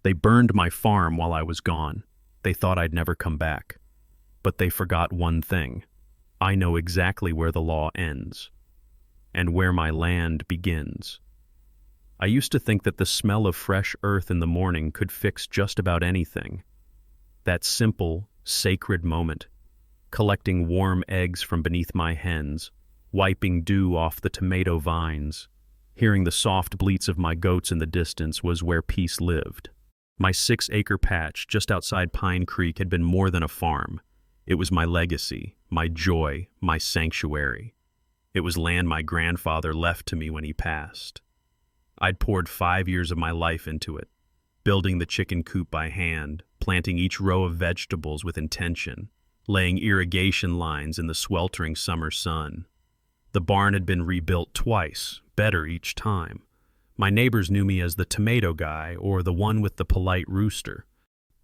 They burned my farm while I was gone. They thought I'd never come back. But they forgot one thing. I know exactly where the law ends and where my land begins. I used to think that the smell of fresh earth in the morning could fix just about anything. That simple, sacred moment, collecting warm eggs from beneath my hens, wiping dew off the tomato vines, hearing the soft bleats of my goats in the distance was where peace lived. My 6-acre patch just outside Pine Creek had been more than a farm. It was my legacy, my joy, my sanctuary. It was land my grandfather left to me when he passed. I'd poured 5 years of my life into it, building the chicken coop by hand, planting each row of vegetables with intention, laying irrigation lines in the sweltering summer sun. The barn had been rebuilt twice, better each time. My neighbors knew me as the tomato guy or the one with the polite rooster.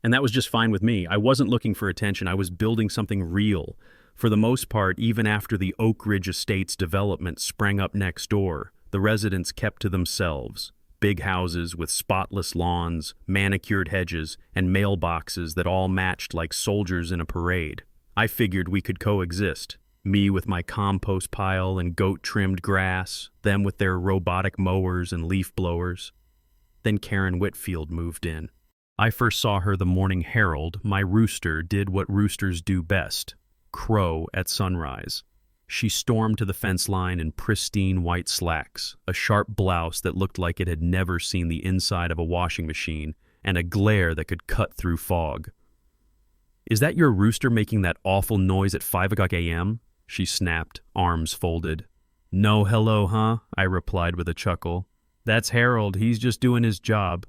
And that was just fine with me. I wasn't looking for attention. I was building something real. For the most part, even after the Oak Ridge Estates development sprang up next door, the residents kept to themselves. Big houses with spotless lawns, manicured hedges, and mailboxes that all matched like soldiers in a parade. I figured we could coexist. Me with my compost pile and goat-trimmed grass, them with their robotic mowers and leaf blowers. Then Karen Whitfield moved in. I first saw her the morning Herald. My rooster did what roosters do best, crow at sunrise. She stormed to the fence line in pristine white slacks, a sharp blouse that looked like it had never seen the inside of a washing machine, and a glare that could cut through fog. "Is that your rooster making that awful noise at 5 o'clock a.m.? She snapped, arms folded. "No hello, huh?" I replied with a chuckle. "That's Harold, he's just doing his job."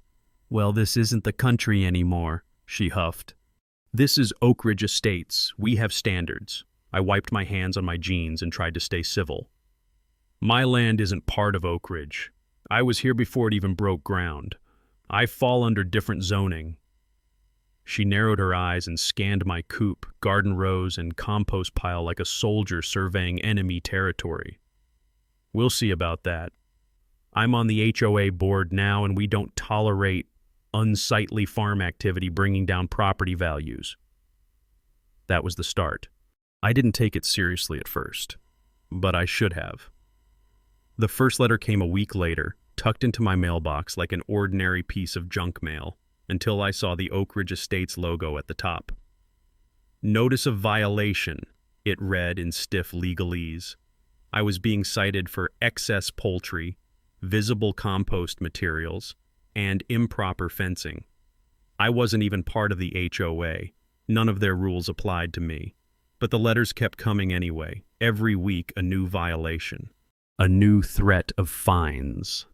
"Well, this isn't the country anymore," she huffed. "This is Oak Ridge Estates. We have standards." I wiped my hands on my jeans and tried to stay civil. "My land isn't part of Oak Ridge. I was here before it even broke ground. I fall under different zoning." She narrowed her eyes and scanned my coop, garden rows, and compost pile like a soldier surveying enemy territory. "We'll see about that. I'm on the HOA board now, and we don't tolerate unsightly farm activity bringing down property values." That was the start. I didn't take it seriously at first, but I should have. The first letter came a week later, tucked into my mailbox like an ordinary piece of junk mail, until I saw the Oak Ridge Estates logo at the top. "Notice of violation," it read in stiff legalese. I was being cited for excess poultry, visible compost materials, and improper fencing. I wasn't even part of the HOA. None of their rules applied to me. But the letters kept coming anyway. Every week, a new violation. A new threat of fines.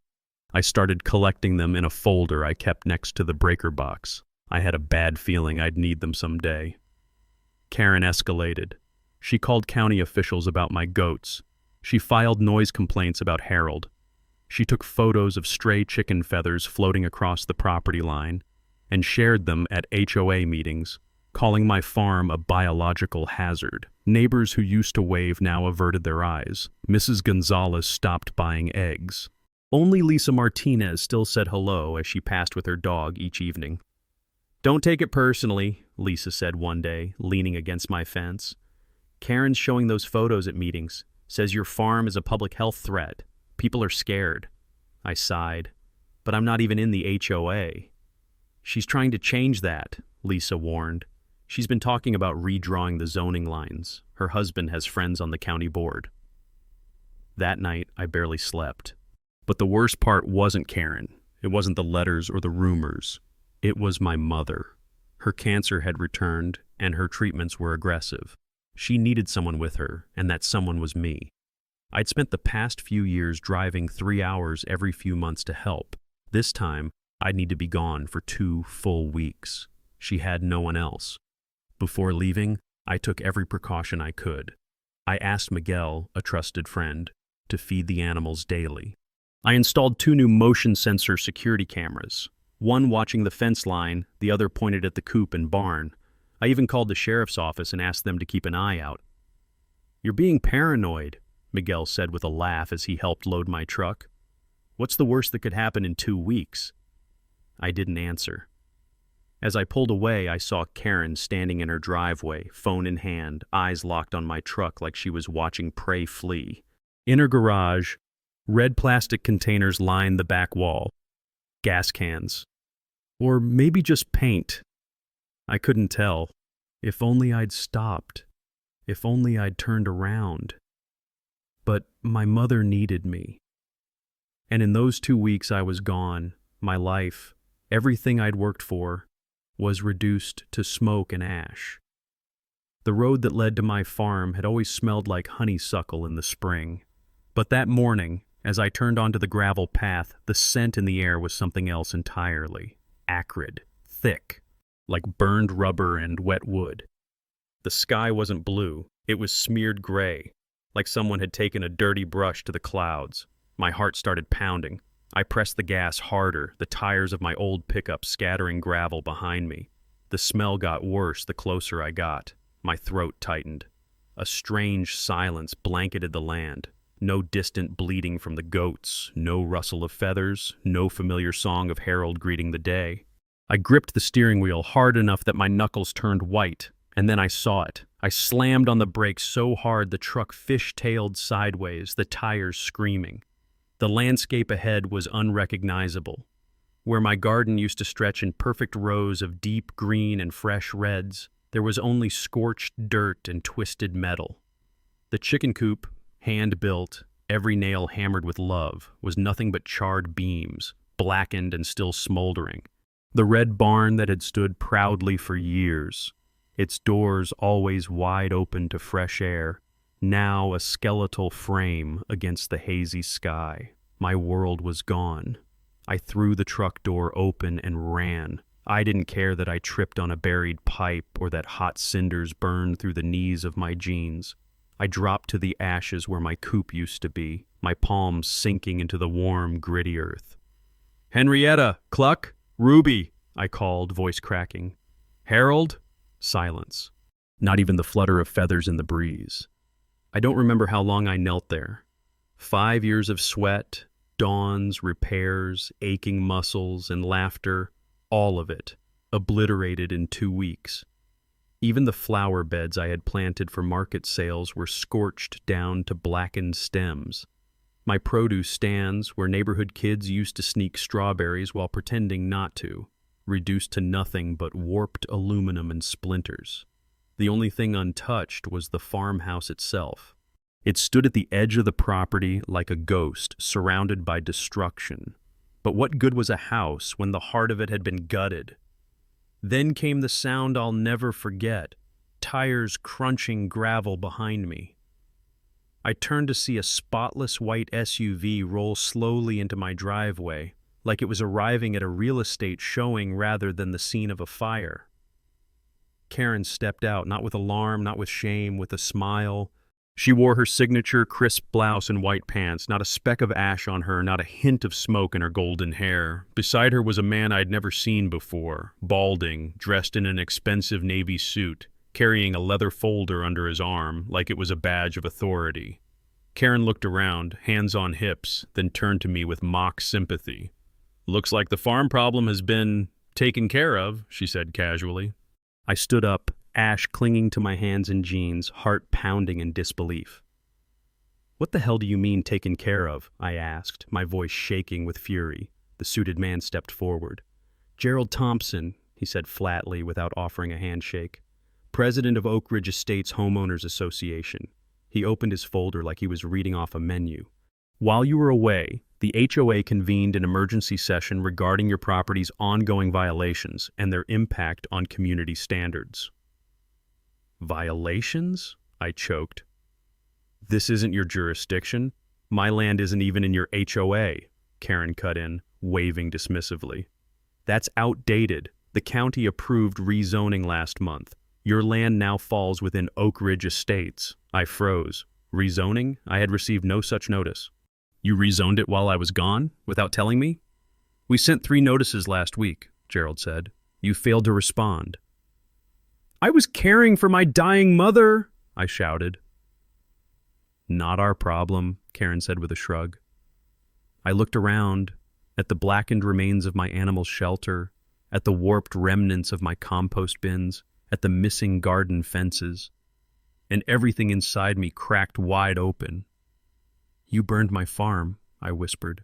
I started collecting them in a folder I kept next to the breaker box. I had a bad feeling I'd need them someday. Karen escalated. She called county officials about my goats. She filed noise complaints about Harold. She took photos of stray chicken feathers floating across the property line and shared them at HOA meetings, calling my farm a biological hazard. Neighbors who used to wave now averted their eyes. Mrs. Gonzalez stopped buying eggs. Only Lisa Martinez still said hello as she passed with her dog each evening. "Don't take it personally," Lisa said one day, leaning against my fence. "Karen's showing those photos at meetings. Says your farm is a public health threat. People are scared." I sighed. "But I'm not even in the HOA." "She's trying to change that," Lisa warned. "She's been talking about redrawing the zoning lines. Her husband has friends on the county board." That night, I barely slept. But the worst part wasn't Karen. It wasn't the letters or the rumors. It was my mother. Her cancer had returned, and her treatments were aggressive. She needed someone with her, and that someone was me. I'd spent the past few years driving 3 hours every few months to help. This time, I'd need to be gone for 2 full weeks. She had no one else. Before leaving, I took every precaution I could. I asked Miguel, a trusted friend, to feed the animals daily. I installed 2 new motion sensor security cameras, one watching the fence line, the other pointed at the coop and barn. I even called the sheriff's office and asked them to keep an eye out. "You're being paranoid," Miguel said with a laugh as he helped load my truck. "What's the worst that could happen in 2 weeks?" I didn't answer. As I pulled away, I saw Karen standing in her driveway, phone in hand, eyes locked on my truck like she was watching prey flee. In her garage, red plastic containers lined the back wall. Gas cans. Or maybe just paint. I couldn't tell. If only I'd stopped. If only I'd turned around. But my mother needed me. And in those 2 weeks I was gone, my life, everything I'd worked for, was reduced to smoke and ash. The road that led to my farm had always smelled like honeysuckle in the spring. But that morning, as I turned onto the gravel path, the scent in the air was something else entirely. Acrid, thick, like burned rubber and wet wood. The sky wasn't blue, it was smeared gray, like someone had taken a dirty brush to the clouds. My heart started pounding. I pressed the gas harder, the tires of my old pickup scattering gravel behind me. The smell got worse the closer I got. My throat tightened. A strange silence blanketed the land. No distant bleating from the goats, no rustle of feathers, no familiar song of herald greeting the day. I gripped the steering wheel hard enough that my knuckles turned white, and then I saw it. I slammed on the brakes so hard the truck fish-tailed sideways, the tires screaming. The landscape ahead was unrecognizable. Where my garden used to stretch in perfect rows of deep green and fresh reds, there was only scorched dirt and twisted metal. The chicken coop, hand-built, every nail hammered with love, was nothing but charred beams, blackened and still smoldering. The red barn that had stood proudly for years, its doors always wide open to fresh air, now a skeletal frame against the hazy sky. My world was gone. I threw the truck door open and ran. I didn't care that I tripped on a buried pipe or that hot cinders burned through the knees of my jeans. I dropped to the ashes where my coop used to be, my palms sinking into the warm, gritty earth. "Henrietta, Cluck, Ruby," I called, voice cracking. "Harold?" Silence. Not even the flutter of feathers in the breeze. I don't remember how long I knelt there. 5 years of sweat, dawns, repairs, aching muscles, and laughter, all of it, obliterated in 2 weeks. Even the flower beds I had planted for market sales were scorched down to blackened stems. My produce stands, where neighborhood kids used to sneak strawberries while pretending not to, reduced to nothing but warped aluminum and splinters. The only thing untouched was the farmhouse itself. It stood at the edge of the property like a ghost, surrounded by destruction. But what good was a house when the heart of it had been gutted? Then came the sound I'll never forget, tires crunching gravel behind me. I turned to see a spotless white SUV roll slowly into my driveway, like it was arriving at a real estate showing rather than the scene of a fire. Karen stepped out, not with alarm, not with shame, with a smile. She wore her signature crisp blouse and white pants, not a speck of ash on her, not a hint of smoke in her golden hair. Beside her was a man I'd never seen before, balding, dressed in an expensive navy suit, carrying a leather folder under his arm, like it was a badge of authority. Karen looked around, hands on hips, then turned to me with mock sympathy. "Looks like the farm problem has been taken care of," she said casually. I stood up, ash clinging to my hands and jeans, heart pounding in disbelief. "What the hell do you mean taken care of?" I asked, my voice shaking with fury. The suited man stepped forward. "Gerald Thompson," he said flatly without offering a handshake. "President of Oak Ridge Estates Homeowners Association." He opened his folder like he was reading off a menu. "While you were away, the HOA convened an emergency session regarding your property's ongoing violations and their impact on community standards." "Violations?" I choked. "This isn't your jurisdiction. My land isn't even in your HOA," Karen cut in, waving dismissively. "That's outdated. The county approved rezoning last month. Your land now falls within Oak Ridge Estates." I froze. Rezoning? I had received no such notice. "You rezoned it while I was gone, without telling me?" "We sent 3 notices last week," Gerald said. "You failed to respond." "I was caring for my dying mother," I shouted. "Not our problem," Karen said with a shrug. I looked around, at the blackened remains of my animal shelter, at the warped remnants of my compost bins, at the missing garden fences, and everything inside me cracked wide open. "You burned my farm," I whispered.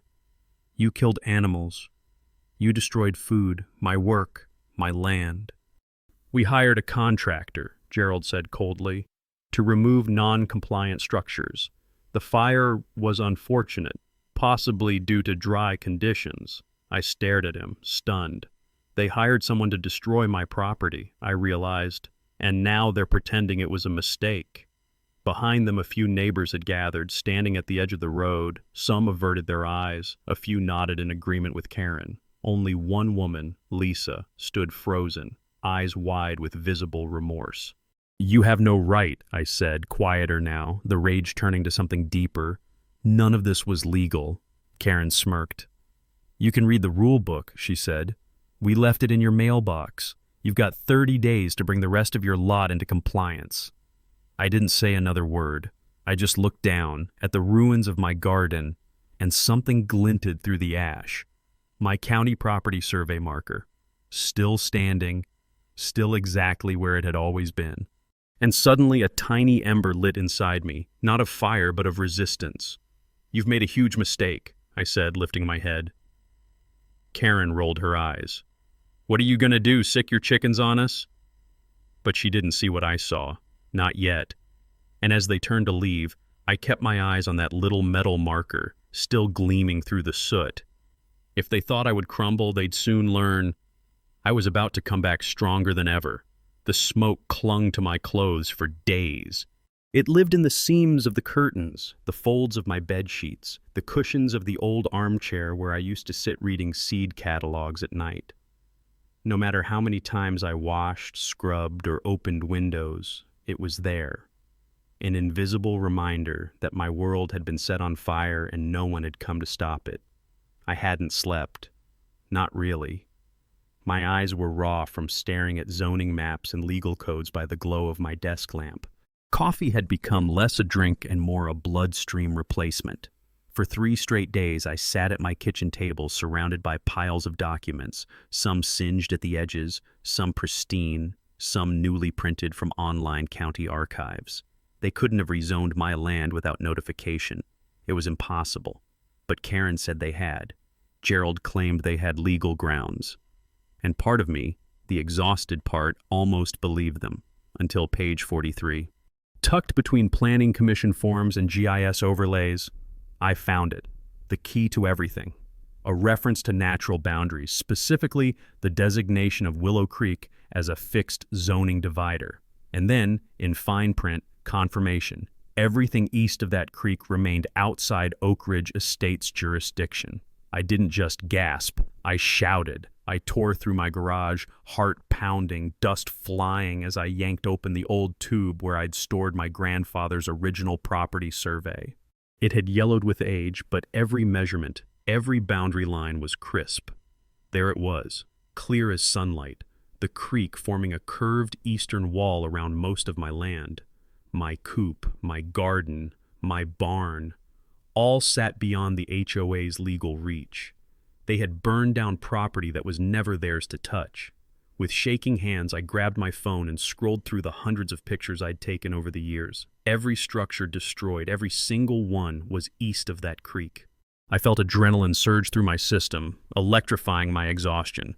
"You killed animals. You destroyed food, my work, my land." "We hired a contractor," Gerald said coldly, "to remove non-compliant structures. The fire was unfortunate, possibly due to dry conditions." I stared at him, stunned. They hired someone to destroy my property, I realized, and now they're pretending it was a mistake. Behind them, a few neighbors had gathered, standing at the edge of the road. Some averted their eyes, a few nodded in agreement with Karen. Only one woman, Lisa, stood frozen, eyes wide with visible remorse. "You have no right," I said, quieter now, the rage turning to something deeper. "None of this was legal." Karen smirked. "You can read the rule book," she said. "We left it in your mailbox. You've got 30 days to bring the rest of your lot into compliance." I didn't say another word. I just looked down at the ruins of my garden, and something glinted through the ash. My county property survey marker, still standing, still exactly where it had always been. And suddenly a tiny ember lit inside me, not of fire but of resistance. "You've made a huge mistake," I said, lifting my head. Karen rolled her eyes. "What are you going to do, sick your chickens on us?" But she didn't see what I saw. Not yet. And as they turned to leave, I kept my eyes on that little metal marker, still gleaming through the soot. If they thought I would crumble, they'd soon learn. I was about to come back stronger than ever. The smoke clung to my clothes for days. It lived in the seams of the curtains, the folds of my bed sheets, the cushions of the old armchair where I used to sit reading seed catalogs at night. No matter how many times I washed, scrubbed, or opened windows, it was there, an invisible reminder that my world had been set on fire and no one had come to stop it. I hadn't slept. Not really. My eyes were raw from staring at zoning maps and legal codes by the glow of my desk lamp. Coffee had become less a drink and more a bloodstream replacement. For 3 straight days, I sat at my kitchen table surrounded by piles of documents, some singed at the edges, some pristine, some newly printed from online county archives. They couldn't have rezoned my land without notification. It was impossible. But Karen said they had. Gerald claimed they had legal grounds. And part of me, the exhausted part, almost believed them, until page 43. Tucked between Planning Commission forms and GIS overlays, I found it, the key to everything. A reference to natural boundaries, specifically the designation of Willow Creek as a fixed zoning divider. And then, in fine print, confirmation. Everything east of that creek remained outside Oak Ridge Estate's jurisdiction. I didn't just gasp, I shouted. I tore through my garage, heart pounding, dust flying as I yanked open the old tube where I'd stored my grandfather's original property survey. It had yellowed with age, but every measurement, every boundary line was crisp. There it was, clear as sunlight, the creek forming a curved eastern wall around most of my land. My coop, my garden, my barn, all sat beyond the HOA's legal reach. They had burned down property that was never theirs to touch. With shaking hands, I grabbed my phone and scrolled through the hundreds of pictures I'd taken over the years. Every structure destroyed, every single one was east of that creek. I felt adrenaline surge through my system, electrifying my exhaustion.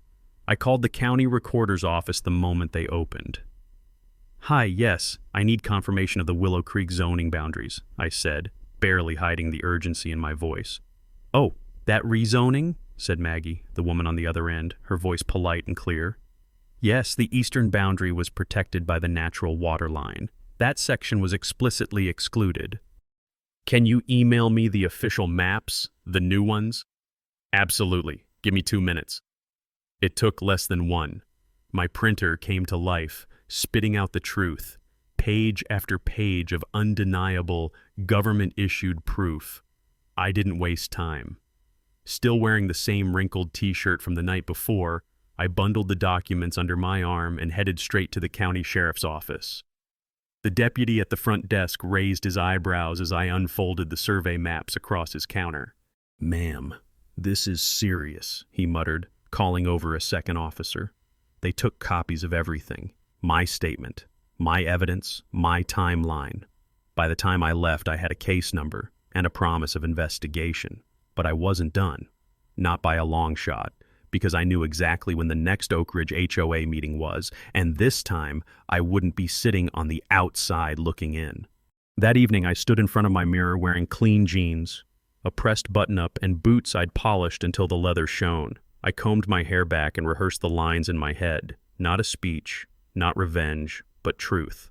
I called the county recorder's office the moment they opened. "Hi, yes, I need confirmation of the Willow Creek zoning boundaries," I said, barely hiding the urgency in my voice. "Oh, that rezoning?" said Maggie, the woman on the other end, her voice polite and clear. "Yes, the eastern boundary was protected by the natural water line. That section was explicitly excluded. Can you email me the official maps, the new ones?" "Absolutely. Give me 2 minutes." It took less than 1. My printer came to life, spitting out the truth, page after page of undeniable, government-issued proof. I didn't waste time. Still wearing the same wrinkled t-shirt from the night before, I bundled the documents under my arm and headed straight to the county sheriff's office. The deputy at the front desk raised his eyebrows as I unfolded the survey maps across his counter. "Ma'am, this is serious," he muttered, calling over a second officer. They took copies of everything. My statement, my evidence, my timeline. By the time I left, I had a case number and a promise of investigation. But I wasn't done. Not by a long shot, because I knew exactly when the next Oak Ridge HOA meeting was, and this time I wouldn't be sitting on the outside looking in. That evening, I stood in front of my mirror wearing clean jeans, a pressed button-up, and boots I'd polished until the leather shone. I combed my hair back and rehearsed the lines in my head. Not a speech, not revenge, but truth.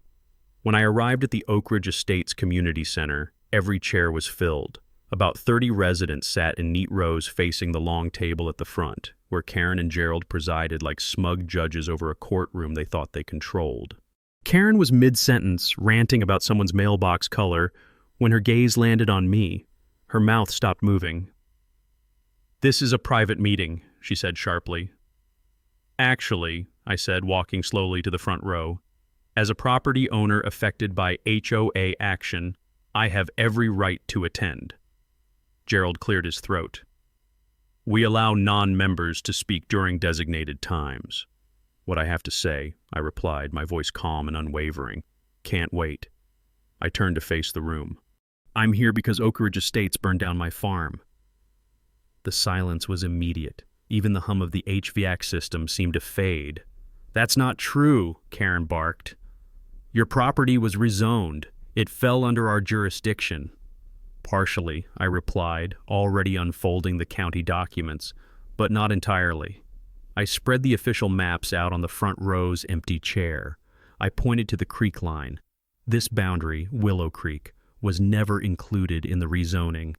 When I arrived at the Oak Ridge Estates Community Center, every chair was filled. About 30 residents sat in neat rows facing the long table at the front, where Karen and Gerald presided like smug judges over a courtroom they thought they controlled. Karen was mid-sentence, ranting about someone's mailbox color, when her gaze landed on me. Her mouth stopped moving. "This is a private meeting," she said sharply. "Actually," I said, walking slowly to the front row, "as a property owner affected by HOA action, I have every right to attend." Gerald cleared his throat. "We allow non-members to speak during designated times." "What I have to say," I replied, my voice calm and unwavering. "Can't wait." I turned to face the room. "I'm here because Oak Ridge Estates burned down my farm." The silence was immediate. Even the hum of the HVAC system seemed to fade. "That's not true," Karen barked. "Your property was rezoned. It fell under our jurisdiction." "Partially," I replied, already unfolding the county documents, "but not entirely." I spread the official maps out on the front row's empty chair. I pointed to the creek line. This boundary, Willow Creek, was never included in the rezoning.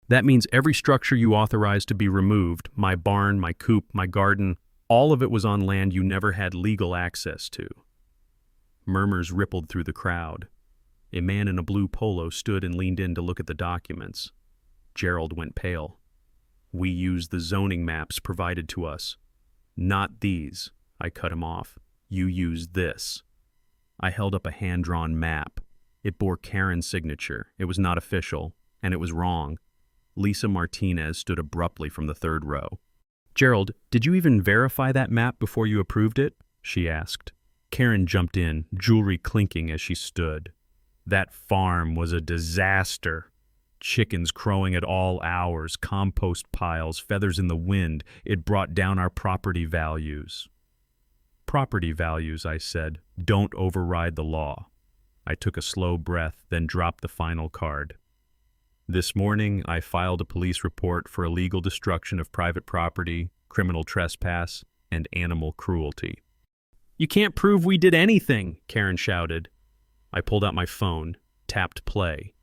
That means every structure you authorized to be removed, my barn, my coop, my garden, all of it was on land you never had legal access to. Murmurs rippled through the crowd. A man in a blue polo stood and leaned in to look at the documents. Gerald went pale. "We used the zoning maps provided to us." "Not these," I cut him off. "You used this." I held up a hand-drawn map. It bore Karen's signature. It was not official, and it was wrong. Lisa Martinez stood abruptly from the third row. "Gerald, did you even verify that map before you approved it?" she asked. Karen jumped in, jewelry clinking as she stood. "That farm was a disaster. Chickens crowing at all hours, compost piles, feathers in the wind. It brought down our property values." "Property values," I said, "don't override the law." I took a slow breath, then dropped the final card. "This morning, I filed a police report for illegal destruction of private property, criminal trespass, and animal cruelty." "You can't prove we did anything," Karen shouted. I pulled out my phone, tapped play.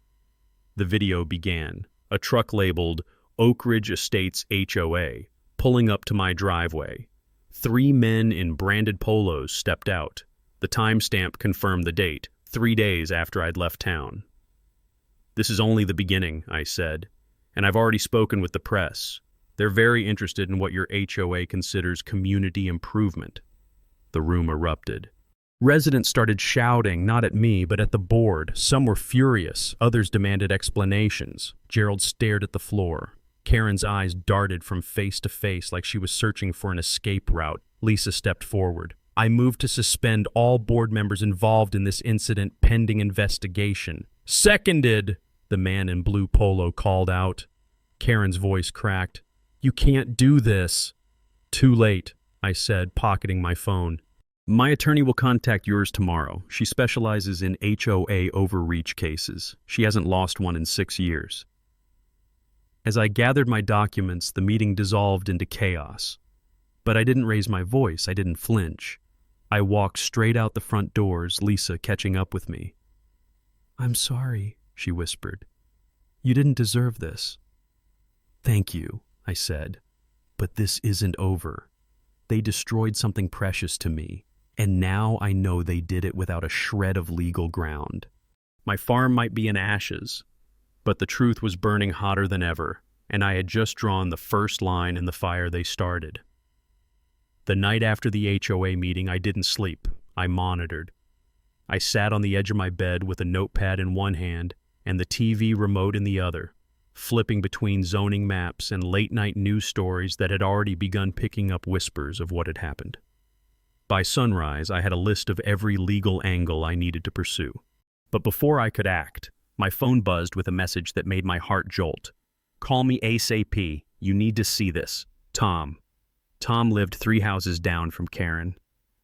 The video began, a truck labeled Oak Ridge Estates HOA, pulling up to my driveway. 3 men in branded polos stepped out. The timestamp confirmed the date, 3 days after I'd left town. "This is only the beginning," I said, "and I've already spoken with the press. They're very interested in what your HOA considers community improvement." The room erupted. Residents started shouting, not at me, but at the board. Some were furious, others demanded explanations. Gerald stared at the floor. Karen's eyes darted from face to face like she was searching for an escape route. Lisa stepped forward. "I move to suspend all board members involved in this incident pending investigation." "Seconded," the man in blue polo called out. Karen's voice cracked. "You can't do this." "Too late," I said, pocketing my phone. "My attorney will contact yours tomorrow. She specializes in HOA overreach cases. She hasn't lost one in 6 years." As I gathered my documents, the meeting dissolved into chaos. But I didn't raise my voice. I didn't flinch. I walked straight out the front doors, Lisa catching up with me. "I'm sorry," she whispered. "You didn't deserve this." "Thank you," I said. "But this isn't over. They destroyed something precious to me, and now I know they did it without a shred of legal ground. My farm might be in ashes, but the truth was burning hotter than ever, and I had just drawn the first line in the fire they started." The night after the HOA meeting, I didn't sleep. I monitored. I sat on the edge of my bed with a notepad in one hand and the TV remote in the other. flipping between zoning maps and late-night news stories that had already begun picking up whispers of what had happened. By sunrise, I had a list of every legal angle I needed to pursue. But before I could act, my phone buzzed with a message that made my heart jolt. "Call me ASAP. You need to see this. Tom." Tom lived 3 houses down from Karen.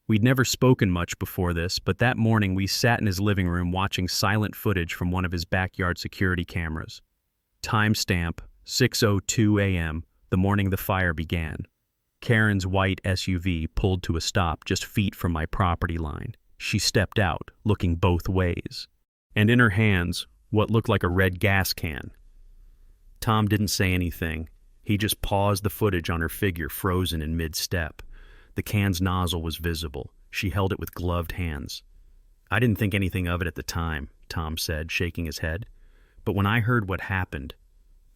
We'd never spoken much before this, but that morning we sat in his living room watching silent footage from one of his backyard security cameras. Timestamp, 6:02 a.m., the morning the fire began. Karen's white SUV pulled to a stop just feet from my property line. She stepped out, looking both ways. And in her hands, what looked like a red gas can. Tom didn't say anything. He just paused the footage on her figure, frozen in mid-step. The can's nozzle was visible. She held it with gloved hands. "I didn't think anything of it at the time," Tom said, shaking his head. "But when I heard what happened,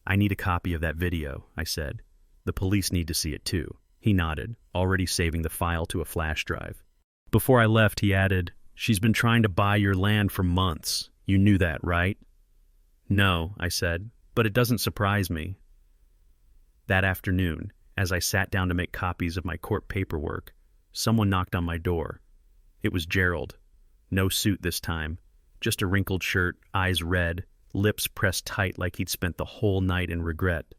I need a copy of that video," I said. "The police need to see it too." He nodded, already saving the file to a flash drive. Before I left, he added, "She's been trying to buy your land for months. You knew that, right?" "No," I said, "but it doesn't surprise me." That afternoon, as I sat down to make copies of my court paperwork, someone knocked on my door. It was Gerald. No suit this time, just a wrinkled shirt, eyes red, lips pressed tight like he'd spent the whole night in regret.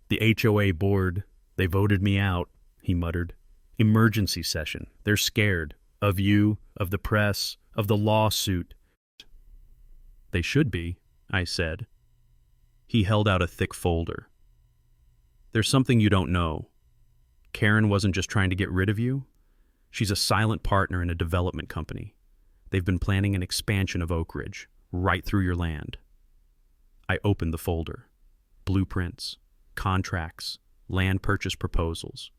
"The HOA board, they voted me out," he muttered. "Emergency session. They're scared. Of you, of the press, of the lawsuit." "They should be," I said. He held out a thick folder. "There's something you don't know. Karen wasn't just trying to get rid of you. She's a silent partner in a development company. They've been planning an expansion of Oak Ridge, right through your land." I opened the folder. Blueprints, contracts, land purchase proposals.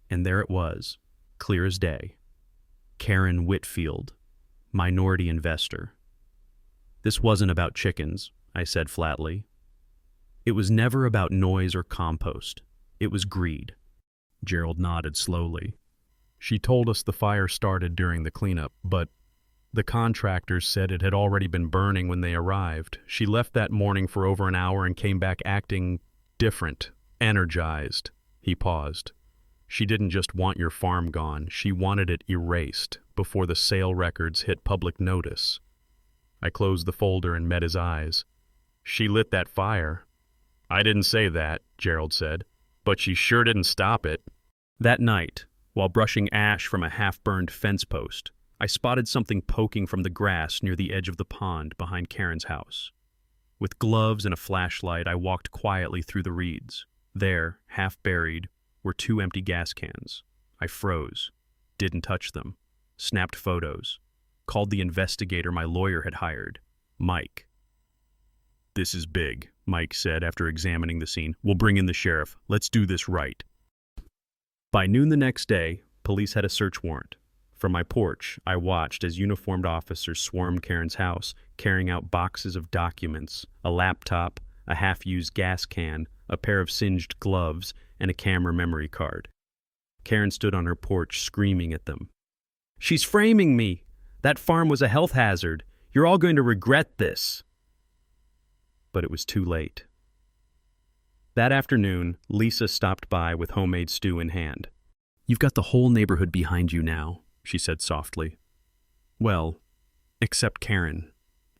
And there it was, clear as day. Karen Whitfield, minority investor. "This wasn't about chickens," I said flatly. "It was never about noise or compost. It was greed." Gerald nodded slowly. "She told us the fire started during the cleanup, but the contractors said it had already been burning when they arrived. She left that morning for over an hour and came back acting different, energized." He paused. "She didn't just want your farm gone. She wanted it erased before the sale records hit public notice." I closed the folder and met his eyes. "She lit that fire." "I didn't say that," Gerald said, "but she sure didn't stop it." That night, while brushing ash from a half-burned fence post, I spotted something poking from the grass near the edge of the pond behind Karen's house. With gloves and a flashlight, I walked quietly through the reeds. There, half buried, were 2 empty gas cans. I froze, didn't touch them, snapped photos, called the investigator my lawyer had hired, Mike. "This is big," Mike said after examining the scene. "We'll bring in the sheriff. Let's do this right." By noon the next day, police had a search warrant. From my porch, I watched as uniformed officers swarmed Karen's house, carrying out boxes of documents, a laptop, a half-used gas can, a pair of singed gloves, and a camera memory card. Karen stood on her porch screaming at them. "She's framing me! That farm was a health hazard. You're all going to regret this." But it was too late. That afternoon, Lisa stopped by with homemade stew in hand. "You've got the whole neighborhood behind you now," she said softly. "Well, except Karen,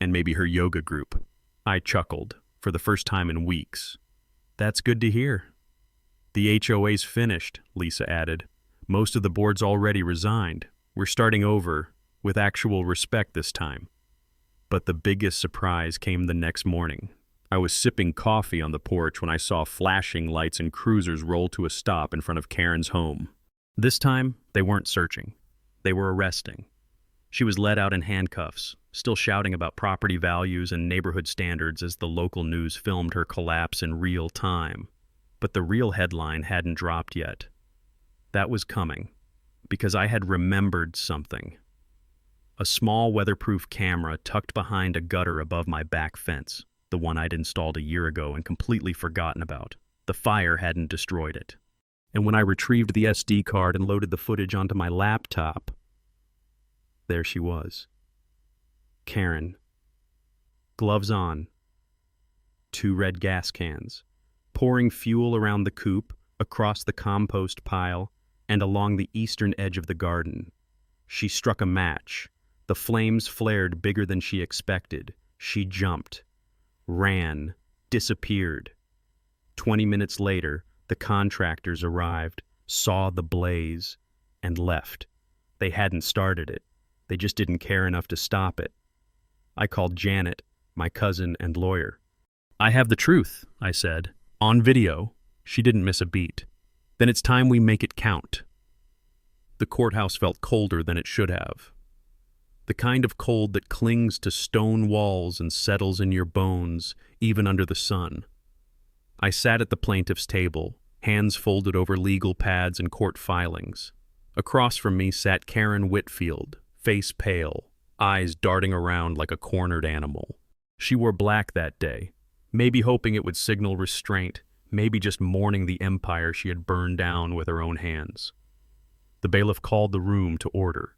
and maybe her yoga group." I chuckled, for the first time in weeks. "That's good to hear." "The HOA's finished," Lisa added. "Most of the board's already resigned. We're starting over, with actual respect this time." But the biggest surprise came the next morning. I was sipping coffee on the porch when I saw flashing lights and cruisers roll to a stop in front of Karen's home. This time, they weren't searching. They were arresting. She was led out in handcuffs, still shouting about property values and neighborhood standards as the local news filmed her collapse in real time. But the real headline hadn't dropped yet. That was coming, because I had remembered something. A small weatherproof camera tucked behind a gutter above my back fence, the one I'd installed a year ago and completely forgotten about. The fire hadn't destroyed it. And when I retrieved the SD card and loaded the footage onto my laptop, there she was. Karen. Gloves on. 2 red gas cans, pouring fuel around the coop, across the compost pile, and along the eastern edge of the garden. She struck a match. The flames flared bigger than she expected. She jumped, ran, disappeared. 20 minutes later, the contractors arrived, saw the blaze, and left. They hadn't started it. They just didn't care enough to stop it. I called Janet, my cousin and lawyer. "I have the truth," I said. "On video." She didn't miss a beat. "Then it's time we make it count." The courthouse felt colder than it should have. The kind of cold that clings to stone walls and settles in your bones, even under the sun. I sat at the plaintiff's table, hands folded over legal pads and court filings. Across from me sat Karen Whitfield, face pale, eyes darting around like a cornered animal. She wore black that day, maybe hoping it would signal restraint, maybe just mourning the empire she had burned down with her own hands. The bailiff called the room to order.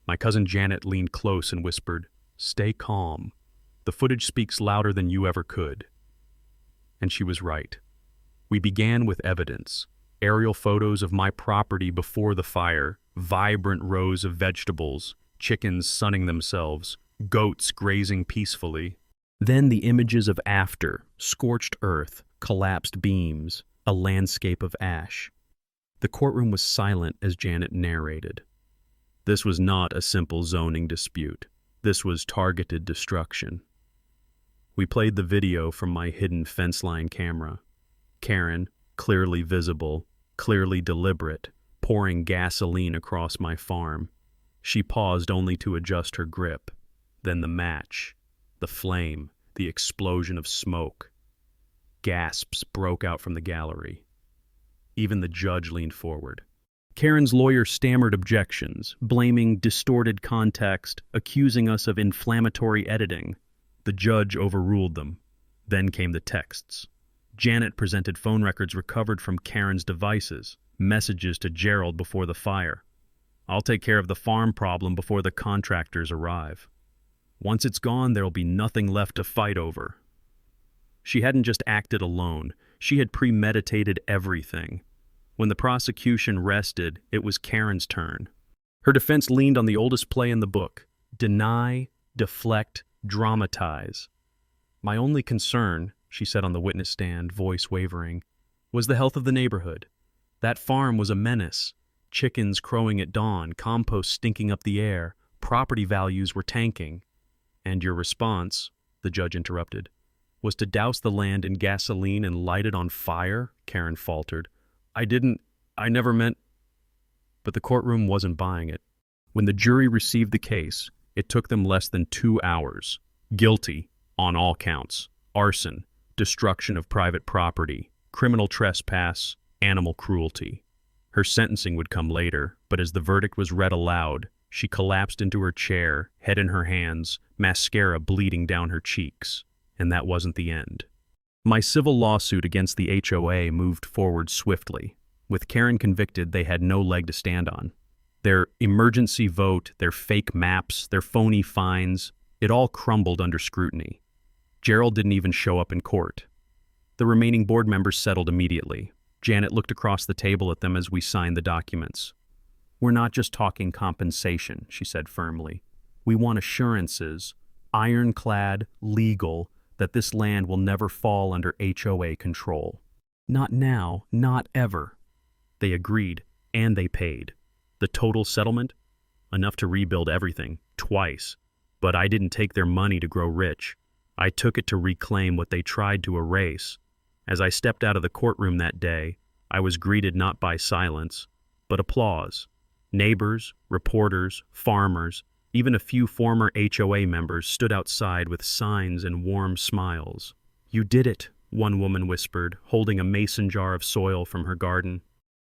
My cousin Janet leaned close and whispered, "Stay calm. The footage speaks louder than you ever could." And she was right. We began with evidence. Aerial photos of my property before the fire, vibrant rows of vegetables, chickens sunning themselves, goats grazing peacefully. Then the images of after, scorched earth, collapsed beams, a landscape of ash. The courtroom was silent as Janet narrated. This was not a simple zoning dispute. This was targeted destruction. We played the video from my hidden fence line camera. Karen, clearly visible, clearly deliberate, pouring gasoline across my farm. She paused only to adjust her grip. Then the match, the flame, the explosion of smoke. Gasps broke out from the gallery. Even the judge leaned forward. Karen's lawyer stammered objections, blaming distorted context, accusing us of inflammatory editing. The judge overruled them. Then came the texts. Janet presented phone records recovered from Karen's devices, messages to Gerald before the fire. "I'll take care of the farm problem before the contractors arrive. Once it's gone, there'll be nothing left to fight over." She hadn't just acted alone. She had premeditated everything. When the prosecution rested, it was Karen's turn. Her defense leaned on the oldest play in the book: deny, deflect, dramatize. "My only concern," she said on the witness stand, voice wavering, "was the health of the neighborhood. That farm was a menace. Chickens crowing at dawn, compost stinking up the air, property values were tanking." "And your response," the judge interrupted, "was to douse the land in gasoline and light it on fire?" Karen faltered. I never meant..." But the courtroom wasn't buying it. When the jury received the case, it took them less than 2 hours. Guilty, on all counts: arson, destruction of private property, criminal trespass, animal cruelty. Her sentencing would come later, but as the verdict was read aloud, she collapsed into her chair, head in her hands, mascara bleeding down her cheeks. And that wasn't the end. My civil lawsuit against the HOA moved forward swiftly. With Karen convicted, they had no leg to stand on. Their emergency vote, their fake maps, their phony fines, it all crumbled under scrutiny. Gerald didn't even show up in court. The remaining board members settled immediately. Janet looked across the table at them as we signed the documents. "We're not just talking compensation," she said firmly. "We want assurances, ironclad, legal, that this land will never fall under HOA control. Not now, not ever." They agreed, and they paid. The total settlement? Enough to rebuild everything, twice. But I didn't take their money to grow rich. I took it to reclaim what they tried to erase. As I stepped out of the courtroom that day, I was greeted not by silence, but applause. Neighbors, reporters, farmers, even a few former HOA members stood outside with signs and warm smiles. "You did it," one woman whispered, holding a mason jar of soil from her garden.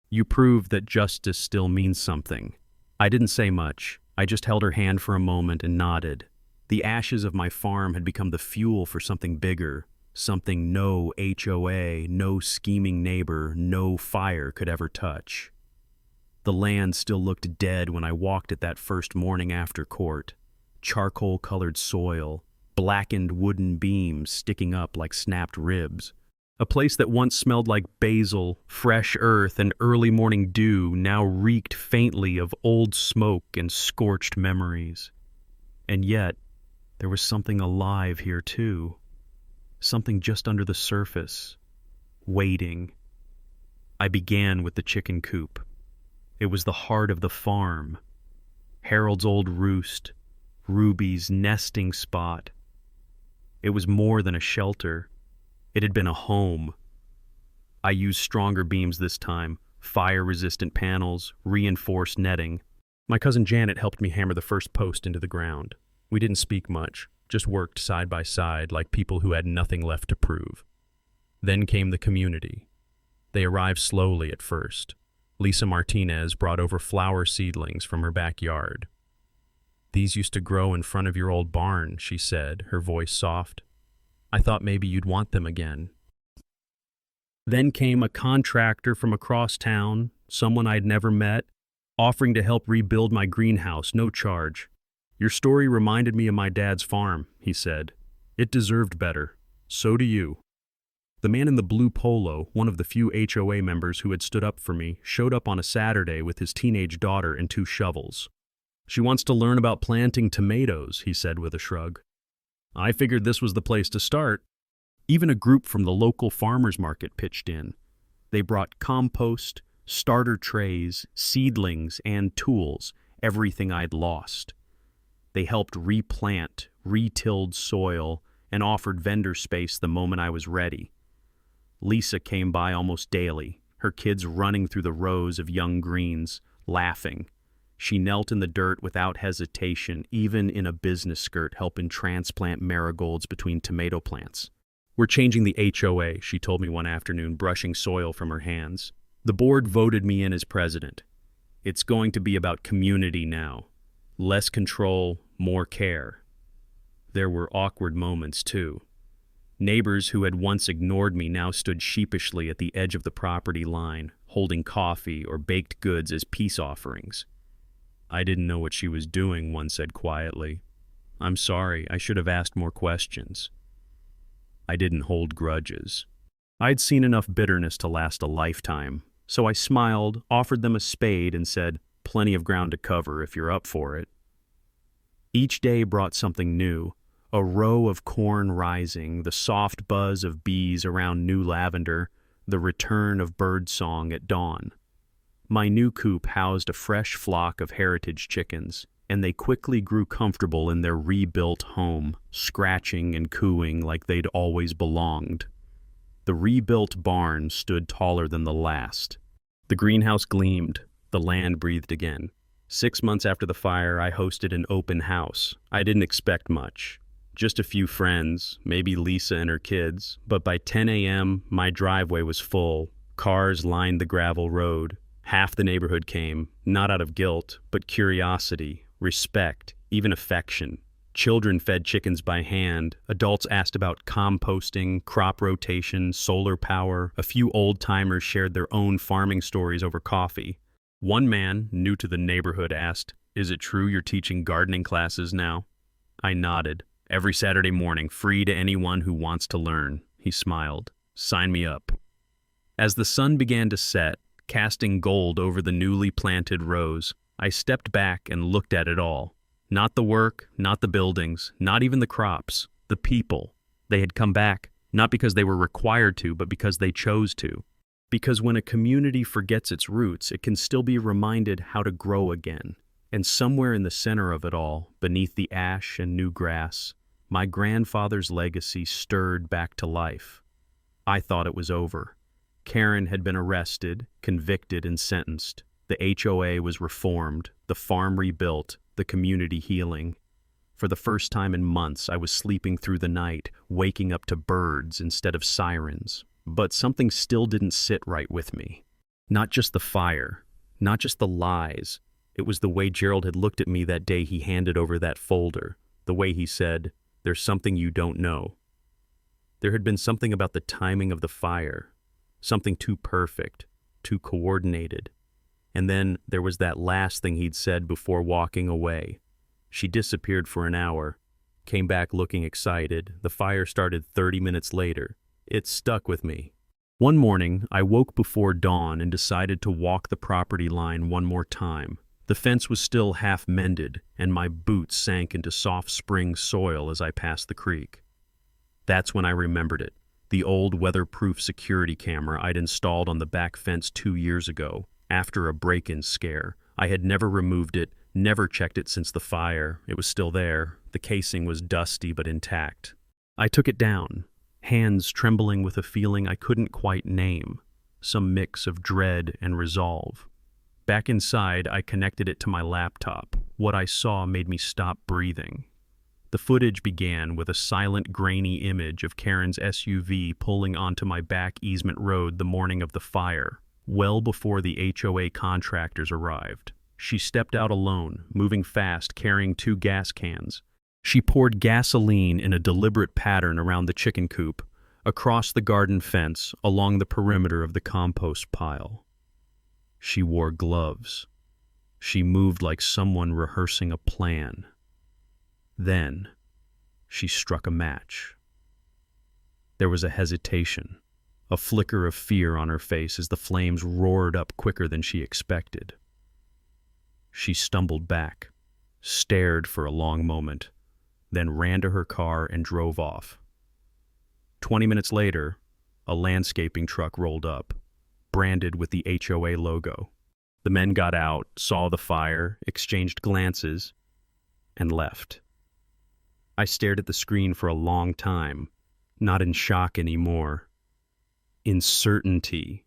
"You proved that justice still means something." I didn't say much. I just held her hand for a moment and nodded. The ashes of my farm had become the fuel for something bigger, something no HOA, no scheming neighbor, no fire could ever touch. The land still looked dead when I walked it that first morning after court. Charcoal-colored soil, blackened wooden beams sticking up like snapped ribs. A place that once smelled like basil, fresh earth, and early morning dew now reeked faintly of old smoke and scorched memories. And yet, there was something alive here too. Something just under the surface, waiting. I began with the chicken coop. It was the heart of the farm. Harold's old roost, Ruby's nesting spot. It was more than a shelter. It had been a home. I used stronger beams this time, fire-resistant panels, reinforced netting. My cousin Janet helped me hammer the first post into the ground. We didn't speak much, just worked side by side like people who had nothing left to prove. Then came the community. They arrived slowly at first. Lisa Martinez brought over flower seedlings from her backyard. "These used to grow in front of your old barn," she said, her voice soft. "I thought maybe you'd want them again." Then came a contractor from across town, someone I'd never met, offering to help rebuild my greenhouse, no charge. "Your story reminded me of my dad's farm," he said. "It deserved better. So do you." The man in the blue polo, one of the few HOA members who had stood up for me, showed up on a Saturday with his teenage daughter and 2 shovels. "She wants to learn about planting tomatoes," he said with a shrug. I figured this was the place to start. Even a group from the local farmers market pitched in. They brought compost, starter trays, seedlings, and tools, everything I'd lost. They helped replant, retilled soil, and offered vendor space the moment I was ready. Lisa came by almost daily, her kids running through the rows of young greens, laughing. She knelt in the dirt without hesitation, even in a business skirt, helping transplant marigolds between tomato plants. "We're changing the HOA," she told me one afternoon, brushing soil from her hands. "The board voted me in as president. It's going to be about community now. Less control, more care." There were awkward moments, too. Neighbors who had once ignored me now stood sheepishly at the edge of the property line, holding coffee or baked goods as peace offerings. "I didn't know what she was doing," one said quietly. "I'm sorry, I should have asked more questions." I didn't hold grudges. I'd seen enough bitterness to last a lifetime, so I smiled, offered them a spade, and said, "Plenty of ground to cover if you're up for it." Each day brought something new. A row of corn rising, the soft buzz of bees around new lavender, the return of birdsong at dawn. My new coop housed a fresh flock of heritage chickens, and they quickly grew comfortable in their rebuilt home, scratching and cooing like they'd always belonged. The rebuilt barn stood taller than the last. The greenhouse gleamed, the land breathed again. 6 months after the fire, I hosted an open house. I didn't expect much. Just a few friends, maybe Lisa and her kids, but by 10 a.m., my driveway was full. Cars lined the gravel road. Half the neighborhood came, not out of guilt, but curiosity, respect, even affection. Children fed chickens by hand. Adults asked about composting, crop rotation, solar power. A few old-timers shared their own farming stories over coffee. One man, new to the neighborhood, asked, "Is it true you're teaching gardening classes now?" I nodded. "Every Saturday morning, free to anyone who wants to learn," he smiled. "Sign me up." As the sun began to set, casting gold over the newly planted rows, I stepped back and looked at it all. Not the work, not the buildings, not even the crops, the people. They had come back, not because they were required to, but because they chose to. Because when a community forgets its roots, it can still be reminded how to grow again. And somewhere in the center of it all, beneath the ash and new grass, my grandfather's legacy stirred back to life. I thought it was over. Karen had been arrested, convicted, and sentenced. The HOA was reformed, the farm rebuilt, the community healing. For the first time in months, I was sleeping through the night, waking up to birds instead of sirens. But something still didn't sit right with me. Not just the fire, not just the lies. It was the way Gerald had looked at me that day he handed over that folder, the way he said, "There's something you don't know." There had been something about the timing of the fire, something too perfect, too coordinated. And then there was that last thing he'd said before walking away. She disappeared for an hour, Came back looking excited. The fire started 30 minutes later. It stuck with me. One morning, I woke before dawn and decided to walk the property line one more time. The fence was still half mended, and my boots sank into soft spring soil as I passed the creek. That's when I remembered it. The old weatherproof security camera I'd installed on the back fence 2 years ago, after a break-in scare. I had never removed it, never checked it since the fire. It was still there. The casing was dusty but intact. I took it down, hands trembling with a feeling I couldn't quite name, some mix of dread and resolve. Back inside, I connected it to my laptop. What I saw made me stop breathing. The footage began with a silent, grainy image of Karen's SUV pulling onto my back easement road the morning of the fire, well before the HOA contractors arrived. She stepped out alone, moving fast, carrying 2 gas cans. She poured gasoline in a deliberate pattern around the chicken coop, across the garden fence, along the perimeter of the compost pile. She wore gloves. She moved like someone rehearsing a plan. Then, she struck a match. There was a hesitation, a flicker of fear on her face as the flames roared up quicker than she expected. She stumbled back, stared for a long moment, then ran to her car and drove off. 20 minutes later, a landscaping truck rolled up, branded with the HOA logo. The men got out, saw the fire, exchanged glances, and left. I stared at the screen for a long time, not in shock anymore. In certainty.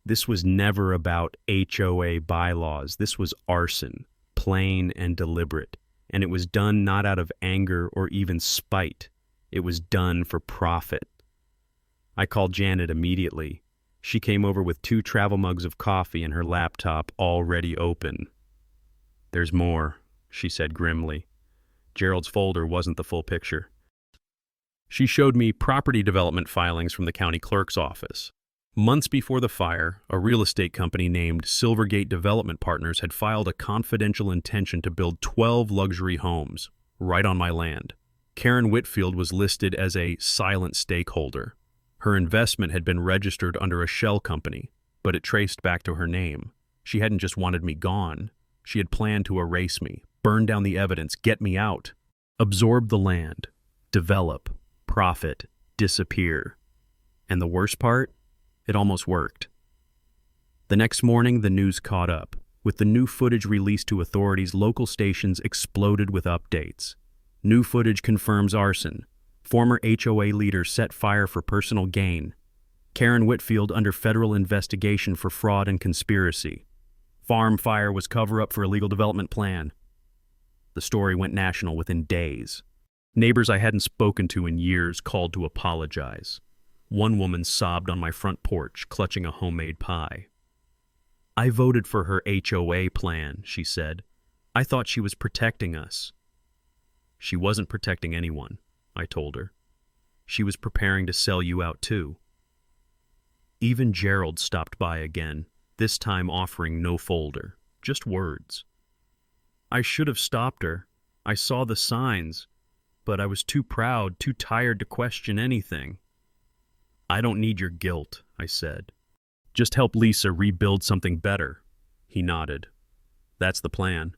This was never about HOA bylaws. This was arson, plain and deliberate. And it was done not out of anger or even spite. It was done for profit. I called Janet immediately. She came over with 2 travel mugs of coffee and her laptop already open. "There's more," she said grimly. Gerald's folder wasn't the full picture. She showed me property development filings from the county clerk's office. Months before the fire, a real estate company named Silvergate Development Partners had filed a confidential intention to build 12 luxury homes, right on my land. Karen Whitfield was listed as a silent stakeholder. Her investment had been registered under a shell company, but it traced back to her name. She hadn't just wanted me gone. She had planned to erase me, burn down the evidence, get me out, absorb the land, develop, profit, disappear. And the worst part? It almost worked. The next morning, the news caught up. With the new footage released to authorities, local stations exploded with updates. New footage confirms arson. Former HOA leader set fire for personal gain. Karen Whitfield under federal investigation for fraud and conspiracy. Farm fire was cover-up for illegal development plan. The story went national within days. Neighbors I hadn't spoken to in years called to apologize. One woman sobbed on my front porch, clutching a homemade pie. "I voted for her HOA plan," she said. "I thought she was protecting us." "She wasn't protecting anyone," I told her. "She was preparing to sell you out too." Even Gerald stopped by again, this time offering no folder, just words. "I should have stopped her. I saw the signs, but I was too proud, too tired to question anything." "I don't need your guilt," I said. "Just help Lisa rebuild something better." He nodded. "That's the plan."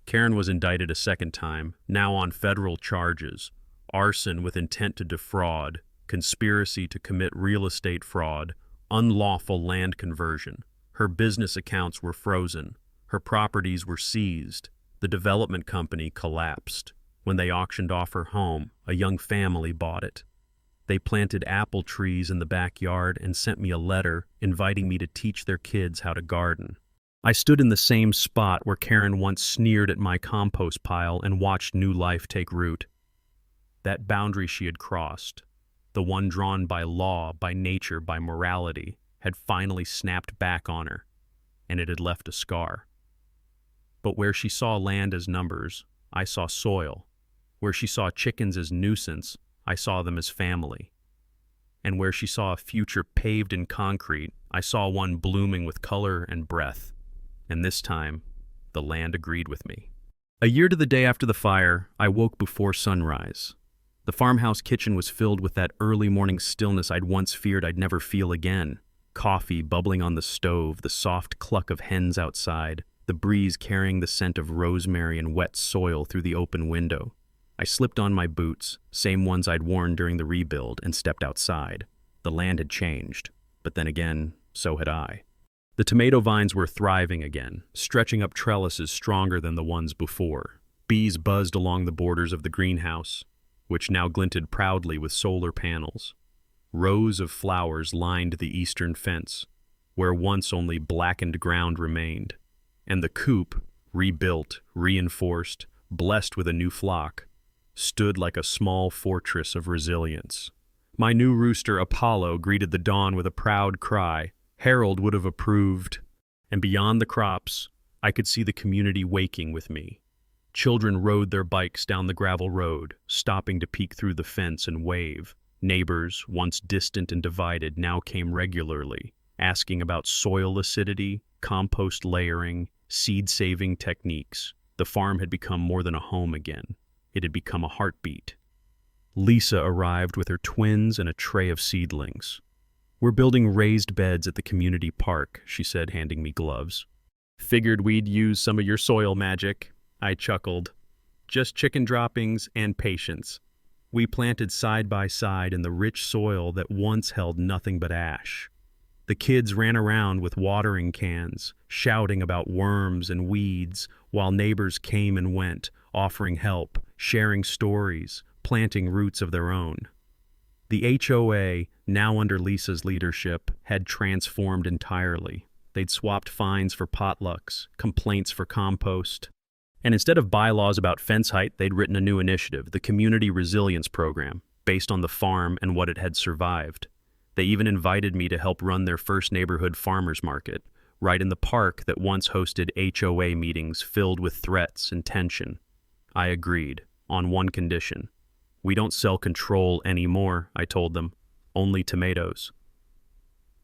Karen was indicted a second time, now on federal charges: arson with intent to defraud, conspiracy to commit real estate fraud, unlawful land conversion. Her business accounts were frozen. Her properties were seized. The development company collapsed. When they auctioned off her home, a young family bought it. They planted apple trees in the backyard and sent me a letter inviting me to teach their kids how to garden. I stood in the same spot where Karen once sneered at my compost pile and watched new life take root. That boundary she had crossed, the one drawn by law, by nature, by morality, had finally snapped back on her, and it had left a scar. But where she saw land as numbers, I saw soil. Where she saw chickens as nuisance, I saw them as family. And where she saw a future paved in concrete, I saw one blooming with color and breath. And this time, the land agreed with me. A year to the day after the fire, I woke before sunrise. The farmhouse kitchen was filled with that early morning stillness I'd once feared I'd never feel again. Coffee bubbling on the stove, the soft cluck of hens outside, the breeze carrying the scent of rosemary and wet soil through the open window. I slipped on my boots, same ones I'd worn during the rebuild, and stepped outside. The land had changed, but then again, so had I. The tomato vines were thriving again, stretching up trellises stronger than the ones before. Bees buzzed along the borders of the greenhouse, which now glinted proudly with solar panels. Rows of flowers lined the eastern fence, where once only blackened ground remained. And the coop, rebuilt, reinforced, blessed with a new flock, stood like a small fortress of resilience. My new rooster, Apollo, greeted the dawn with a proud cry. Harold would have approved. And beyond the crops, I could see the community waking with me. Children rode their bikes down the gravel road, stopping to peek through the fence and wave. Neighbors, once distant and divided, now came regularly, asking about soil acidity, compost layering, seed-saving techniques. The farm had become more than a home again. It had become a heartbeat. Lisa arrived with her twins and a tray of seedlings. "We're building raised beds at the community park," she said, handing me gloves. "Figured we'd use some of your soil magic," I chuckled. "Just chicken droppings and patience." We planted side by side in the rich soil that once held nothing but ash. The kids ran around with watering cans, shouting about worms and weeds, while neighbors came and went, offering help, sharing stories, planting roots of their own. The HOA, now under Lisa's leadership, had transformed entirely. They'd swapped fines for potlucks, complaints for compost. And instead of bylaws about fence height, they'd written a new initiative, the Community Resilience Program, based on the farm and what it had survived. They even invited me to help run their first neighborhood farmers market, right in the park that once hosted HOA meetings filled with threats and tension. I agreed, on one condition. "We don't sell control anymore," I told them. "Only tomatoes."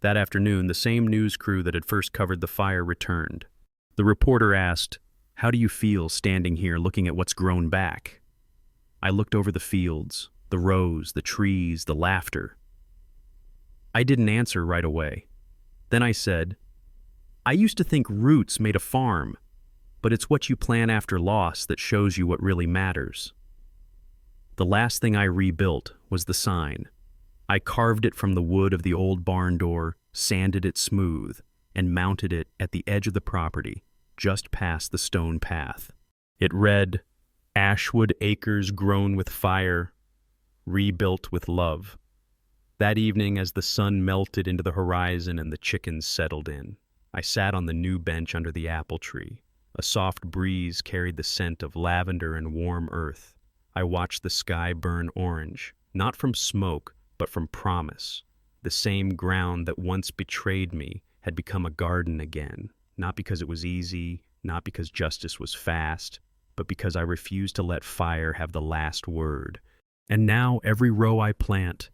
That afternoon, the same news crew that had first covered the fire returned. The reporter asked, "How do you feel standing here looking at what's grown back?" I looked over the fields, the rows, the trees, the laughter. I didn't answer right away. Then I said, "I used to think roots made a farm, but it's what you plan after loss that shows you what really matters." The last thing I rebuilt was the sign. I carved it from the wood of the old barn door, sanded it smooth, and mounted it at the edge of the property, just past the stone path. It read, "Ashwood acres grown with fire, rebuilt with love." That evening, as the sun melted into the horizon and the chickens settled in, I sat on the new bench under the apple tree. A soft breeze carried the scent of lavender and warm earth. I watched the sky burn orange, not from smoke, but from promise. The same ground that once betrayed me had become a garden again, not because it was easy, not because justice was fast, but because I refused to let fire have the last word. And now every row I plant,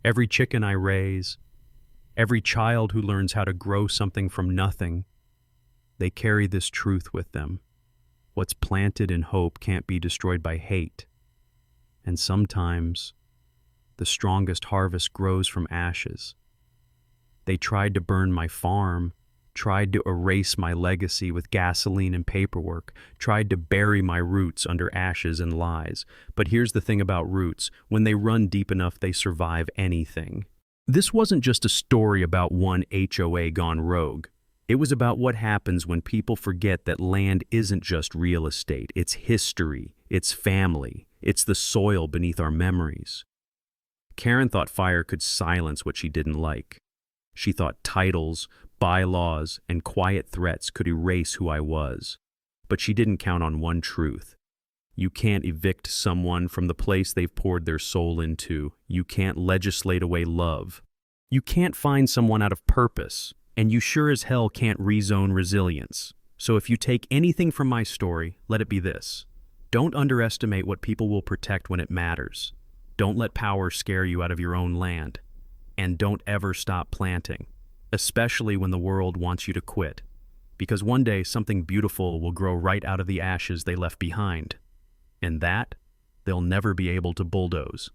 every chicken I raise, every child who learns how to grow something from nothing, they carry this truth with them. What's planted in hope can't be destroyed by hate. And sometimes, the strongest harvest grows from ashes. They tried to burn my farm, tried to erase my legacy with gasoline and paperwork, tried to bury my roots under ashes and lies. But here's the thing about roots. When they run deep enough, they survive anything. This wasn't just a story about one HOA gone rogue. It was about what happens when people forget that land isn't just real estate. It's history, it's family, it's the soil beneath our memories. Karen thought fire could silence what she didn't like. She thought titles, bylaws, and quiet threats could erase who I was. But she didn't count on one truth. You can't evict someone from the place they've poured their soul into. You can't legislate away love. You can't find someone out of purpose. And you sure as hell can't rezone resilience. So if you take anything from my story, let it be this. Don't underestimate what people will protect when it matters. Don't let power scare you out of your own land. And don't ever stop planting, especially when the world wants you to quit. because one day something beautiful will grow right out of the ashes they left behind, and that they'll never be able to bulldoze.